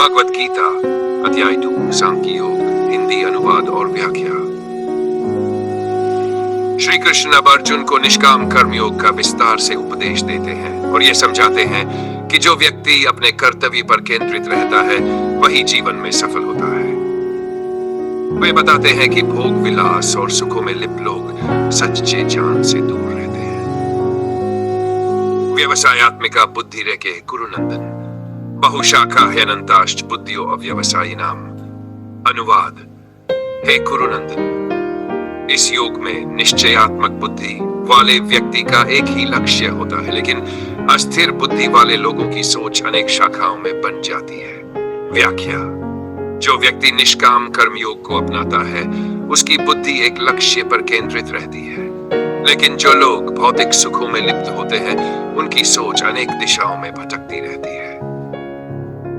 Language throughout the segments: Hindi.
भागवत गीता अध्याय 2 सांख्य योग हिंदी अनुवाद और व्याख्या। श्री कृष्ण अब अर्जुन को निष्काम कर्म योग का विस्तार से उपदेश देते हैं और ये समझाते हैं कि जो व्यक्ति अपने कर्तव्य पर केंद्रित रहता है वही जीवन में सफल होता है। वे बताते हैं कि भोग विलास और सुखों में लिप्त लोग सच्चे ज्ञान से दूर रहते हैं। व्यवसायात्मिका बुद्धि रेके कुरुनंदन बहुशाखा ह्यनंताश्च बुद्धियो अव्यवसायिनाम। अनुवाद। हे कुरुनंदन, इस योग में निश्चयात्मक बुद्धि वाले व्यक्ति का एक ही लक्ष्य होता है, लेकिन अस्थिर बुद्धि वाले लोगों की सोच अनेक शाखाओं में बन जाती है। व्याख्या। जो व्यक्ति निष्काम कर्म योग को अपनाता है उसकी बुद्धि एक लक्ष्य पर केंद्रित रहती है, लेकिन जो लोग भौतिक सुखों में लिप्त होते हैं उनकी सोच अनेक दिशाओं में भटकती रहती है।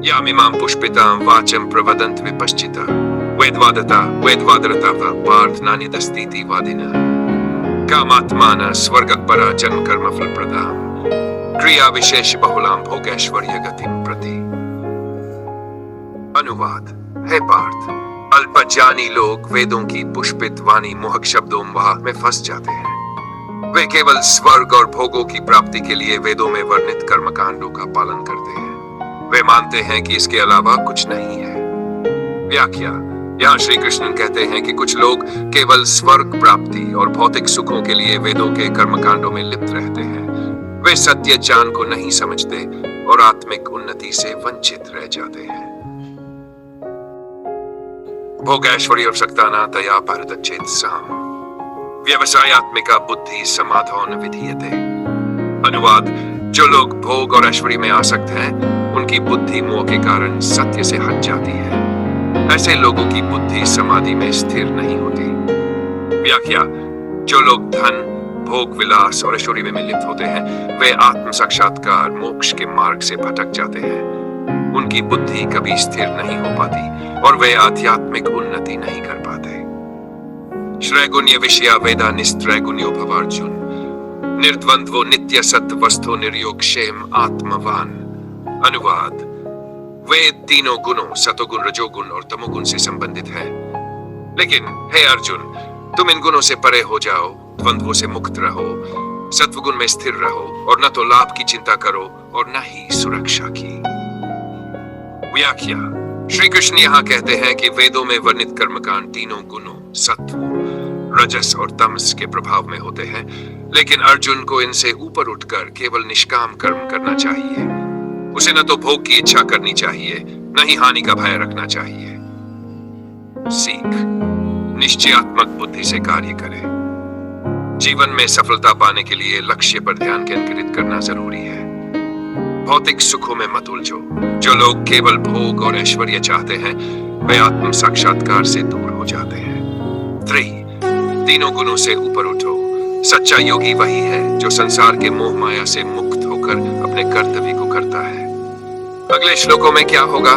यामिमां पुष्पितां वाचं प्रवदन्त विपश्चिता वेदवादता वेदवादरता वा पार्थ नान्यदस्तीति वादिनः कामात्मानः स्वर्गपरा जन्म कर्म फलप्रदां क्रिया विशेष बहुलां भोगैश्वर्य गतिं प्रति। अनुवाद। हे पार्थ, अल्पज्ञानी लोग वेदों की पुष्पित वाणी मोहक शब्दों में फंस जाते हैं। वे केवल स्वर्ग और भोगों की प्राप्ति के लिए वेदों में वर्णित कर्मकांडों का पालन करते हैं। वे मानते हैं कि इसके अलावा कुछ नहीं है। व्याख्या। यहाँ श्री कृष्ण कहते हैं कि कुछ लोग केवल स्वर्ग प्राप्ति और भौतिक सुखों के लिए वेदों के कर्मकांडों में लिप्त रहते हैं। वे सत्य ज्ञान को नहीं समझते और आत्मिक उन्नति से वंचित रह जाते हैं। भोगैश्वर्योत्सक्तानां तया पारतच्छेद साम व्यवसायात्मिका बुद्धि समाधान विधीयते। अनुवाद। जो लोग भोग और ऐश्वर्य में आसक्त हैं उनकी बुद्धि मोह के कारण सत्य से हट जाती है। ऐसे लोगों की बुद्धि समाधि में स्थिर नहीं होती। व्याख्या। जो लोग धन भोग विलास और ऐश्वर्य में लिप्त होते हैं वे आत्म साक्षात्कार मोक्ष के मार्ग से भटक जाते हैं। उनकी बुद्धि कभी स्थिर नहीं हो पाती और वे आध्यात्मिक उन्नति नहीं कर पाते। श्रैगुण्य विषया वेदा निस्त्रैगुण्यो भवार्जुन निर्द्वंद्वो नित्य सत्य वस्तु निर्योग क्षेम आत्मवान। अनुवाद। वेद तीनों गुणों सतोगुण रजोगुण और तमोगुण से संबंधित है, लेकिन हे अर्जुन, तुम इन गुणों से परे हो जाओ, द्वंद्वों से मुक्त रहो, सत्वगुण में स्थिर रहो और न तो लाभ की चिंता करो और न ही सुरक्षा की। व्याख्या। श्री कृष्ण यहाँ कहते हैं कि वेदों में वर्णित कर्मकांड तीनों गुणों सत्व रजस और तमस के प्रभाव में होते हैं, लेकिन अर्जुन को इनसे ऊपर उठकर केवल निष्काम कर्म करना चाहिए। उसे न तो भोग की इच्छा करनी चाहिए न ही हानि का भय रखना चाहिए। सीख। निश्चयात्मक बुद्धि से कार्य करें। जीवन में सफलता पाने के लिए लक्ष्य पर ध्यान केंद्रित करना जरूरी है। भौतिक सुखों में मत उलझो। जो लोग केवल भोग और ऐश्वर्य चाहते हैं वे आत्म साक्षात्कार से दूर हो जाते हैं। 3 तीनों गुणों से ऊपर उठो। सच्चा योगी वही है जो संसार के मोह माया से मुक्त होकर अपने कर्तव्य को करता है। अगले श्लोकों में क्या होगा?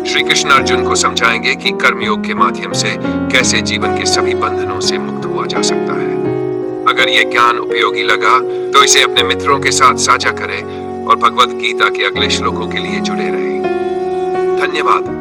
श्री कृष्ण अर्जुन को समझाएंगे कि कर्मयोग के माध्यम से कैसे जीवन के सभी बंधनों से मुक्त हुआ जा सकता है। अगर यह ज्ञान उपयोगी लगा तो इसे अपने मित्रों के साथ साझा करें और भगवत गीता के अगले श्लोकों के लिए जुड़े रहें। धन्यवाद।